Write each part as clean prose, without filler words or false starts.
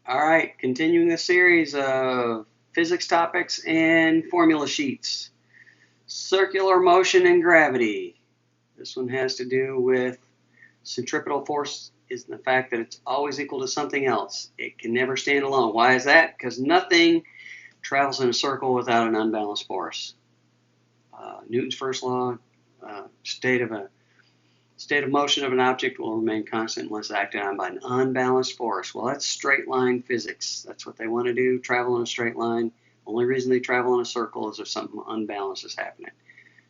All right, continuing the series of physics topics and formula sheets. Circular motion and gravity. This one has to do with centripetal force is the fact that it's always equal to something else. It can never stand alone. Why is that? Because nothing travels in a circle without an unbalanced force. Newton's first law, state of motion of an object will remain constant unless acted on by an unbalanced force. Well, that's straight line physics. That's what they want to do, travel in a straight line. Only reason they travel in a circle is if something unbalanced is happening.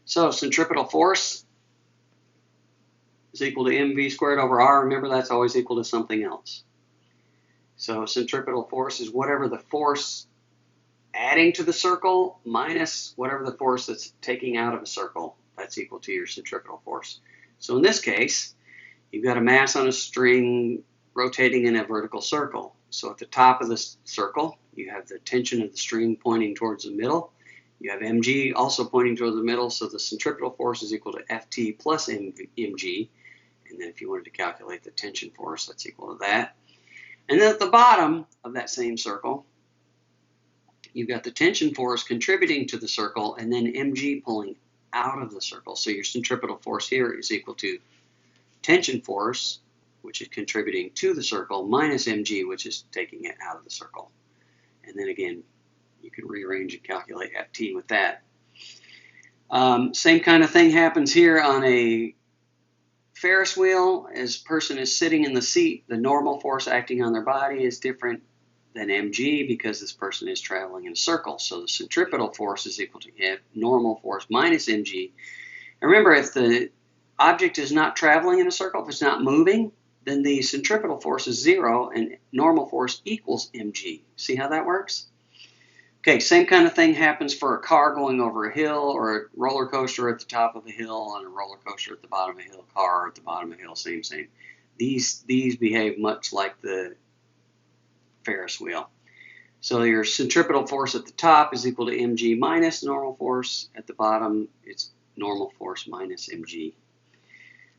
So centripetal force is equal to mv squared over r. Remember, that's always equal to something else. So centripetal force is whatever the force adding to the circle minus whatever the force that's taking out of a circle. That's equal to your centripetal force. So in this case, you've got a mass on a string rotating in a vertical circle. So at the top of the circle, you have the tension of the string pointing towards the middle. You have mg also pointing towards the middle, so the centripetal force is equal to ft plus mg. And then if you wanted to calculate the tension force, that's equal to that. And then at the bottom of that same circle, you've got the tension force contributing to the circle and then mg pulling out of the circle. So your centripetal force here is equal to tension force, which is contributing to the circle, minus mg, which is taking it out of the circle. And then again, you can rearrange and calculate ft with that. Same kind of thing happens here on a Ferris wheel. As a person is sitting in the seat, the normal force acting on their body is different than mg because this person is traveling in a circle. So the centripetal force is equal to normal force minus mg. And remember, if the object is not traveling in a circle, if it's not moving, then the centripetal force is 0 and normal force equals mg. See how that works? Okay, same kind of thing happens for a car going over a hill or a roller coaster at the top of a hill and a roller coaster at the bottom of a hill, car at the bottom of a hill, same. These behave much like the Ferris wheel. So your centripetal force at the top is equal to mg minus normal force. At the bottom, it's normal force minus mg.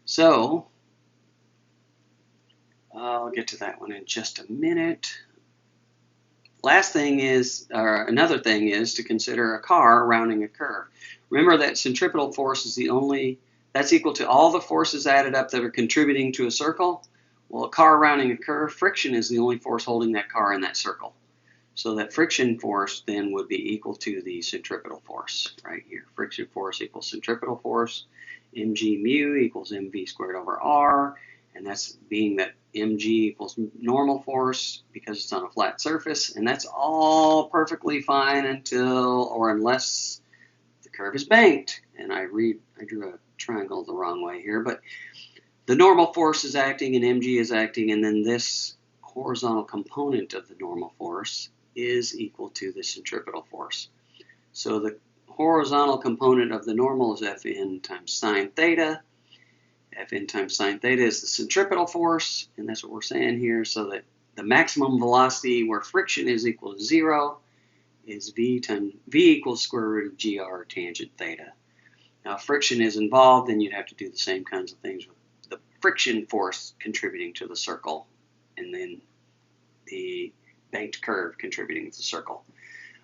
So I'll get to that one in just a minute. Last thing is, or another thing is to consider a car rounding a curve. Remember that centripetal force is that's equal to all the forces added up that are contributing to a circle. Well, a car rounding a curve, friction is the only force holding that car in that circle. So that friction force then would be equal to the centripetal force right here. Friction force equals centripetal force. Mg mu equals mv squared over r. And that's being that mg equals normal force because it's on a flat surface. And that's all perfectly fine until or unless the curve is banked. And I drew a triangle the wrong way here, but the normal force is acting and mg is acting, and then this horizontal component of the normal force is equal to the centripetal force. So the horizontal component of the normal is Fn times sine theta. Fn times sine theta is the centripetal force, and that's what we're saying here, so that the maximum velocity where friction is equal to 0 is v equals square root of gr tangent theta. Now, if friction is involved, then you'd have to do the same kinds of things with the friction force contributing to the circle, and then the banked curve contributing to the circle.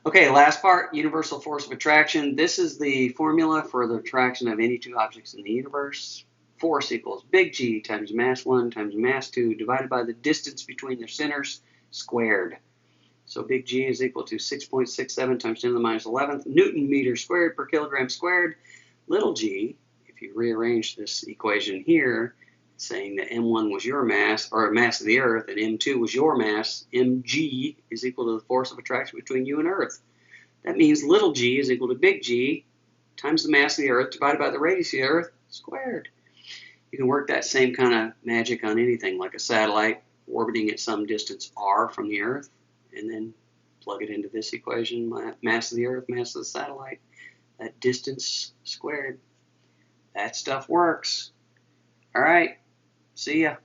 Okay, last part, universal force of attraction. This is the formula for the attraction of any two objects in the universe. Force equals big G times mass 1 times mass 2 divided by the distance between their centers squared. So big G is equal to 6.67 times 10 to the minus 11th Newton meter squared per kilogram squared. Little g, if you rearrange this equation here, saying that m1 was your mass, or mass of the Earth, and m2 was your mass, mg is equal to the force of attraction between you and Earth. That means little g is equal to big G times the mass of the Earth divided by the radius of the Earth squared. You can work that same kind of magic on anything, like a satellite orbiting at some distance r from the Earth, and then plug it into this equation, mass of the Earth, mass of the satellite, that distance squared. That stuff works. All right, see ya.